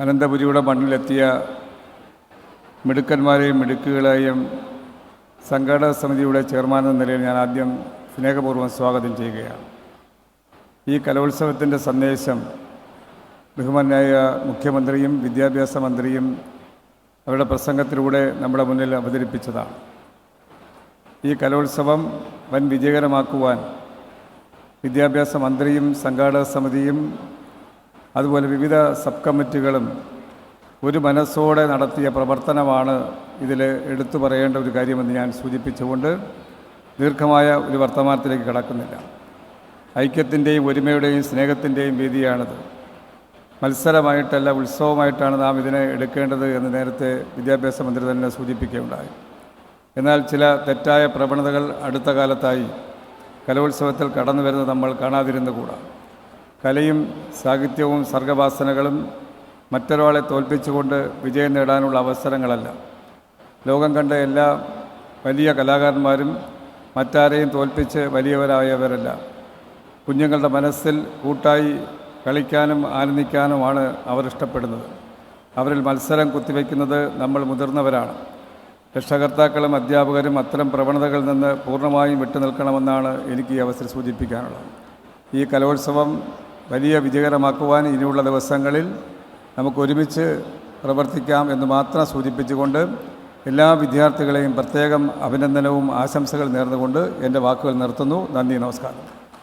അനന്തപുരിയുടെ മണ്ണിലെത്തിയ മിടുക്കന്മാരെയും മിടുക്കുകളെയും സംഘാടക സമിതിയുടെ ചെയർമാൻ എന്ന നിലയിൽ ഞാൻ ആദ്യം സ്നേഹപൂർവ്വം സ്വാഗതം ചെയ്യുകയാണ്. ഈ കലോത്സവത്തിൻ്റെ സന്ദേശം ബഹുമാന്യായ മുഖ്യമന്ത്രിയും വിദ്യാഭ്യാസ മന്ത്രിയും അവരുടെ പ്രസംഗത്തിലൂടെ നമ്മുടെ മുന്നിൽ അവതരിപ്പിച്ചതാണ്. ഈ കലോത്സവം വൻ വിജയകരമാക്കുവാൻ വിദ്യാഭ്യാസ മന്ത്രിയും സംഘാടക സമിതിയും അതുപോലെ വിവിധ സബ് കമ്മിറ്റികളും ഒരു മനസ്സോടെ നടത്തിയ പ്രവർത്തനമാണ് ഇതിൽ എടുത്തു പറയേണ്ട ഒരു കാര്യമെന്ന് ഞാൻ സൂചിപ്പിച്ചുകൊണ്ട് ദീർഘമായ ഒരു വർത്തമാനത്തിലേക്ക് കടക്കുന്നില്ല. ഐക്യത്തിൻ്റെയും ഒരുമയുടെയും സ്നേഹത്തിൻ്റെയും വേദിയാണിത്. മത്സരമായിട്ടല്ല, ഉത്സവമായിട്ടാണ് നാം ഇതിനെ എടുക്കേണ്ടത് എന്ന് നേരത്തെ വിദ്യാഭ്യാസ മന്ത്രി തന്നെ സൂചിപ്പിക്കുകയുണ്ടായി. എന്നാൽ ചില തെറ്റായ പ്രവണതകൾ അടുത്ത കാലത്തായി കലോത്സവത്തിൽ കടന്നു വരുന്നത് നമ്മൾ കാണാതിരുന്നുകൂടാ. കലയും സാഹിത്യവും സർഗവാസനകളും മറ്റൊരാളെ തോൽപ്പിച്ചുകൊണ്ട് വിജയം നേടാനുള്ള അവസരങ്ങളല്ല. ലോകം കണ്ട എല്ലാ വലിയ കലാകാരന്മാരും മറ്റാരെയും തോൽപ്പിച്ച് വലിയവരായവരല്ല. കുഞ്ഞുങ്ങളുടെ മനസ്സിൽ കൂട്ടായി കളിക്കാനും ആനന്ദിക്കാനുമാണ് അവർ ഇഷ്ടപ്പെടുന്നത്. അവരിൽ മത്സരം കുത്തിവെക്കുന്നത് നമ്മൾ മുതിർന്നവരാണ്. രക്ഷകർത്താക്കളും അധ്യാപകരും അത്തരം പ്രവണതകളിൽ നിന്ന് പൂർണ്ണമായും വിട്ടുനിൽക്കണമെന്നാണ് എനിക്ക് ഈ അവസരം സൂചിപ്പിക്കാനുള്ളത്. ഈ കലോത്സവം വലിയ വിജയകരമാക്കുവാൻ ഇനിയുള്ള ദിവസങ്ങളിൽ നമുക്ക് ഒരുമിച്ച് പ്രവർത്തിക്കാം എന്ന് മാത്രം സൂചിപ്പിച്ചുകൊണ്ട് എല്ലാ വിദ്യാർത്ഥികളെയും പ്രത്യേകം അഭിനന്ദനവും ആശംസകൾ നേർന്നുകൊണ്ട് എൻ്റെ വാക്കുകൾ നിർത്തുന്നു. നന്ദി, നമസ്കാരം.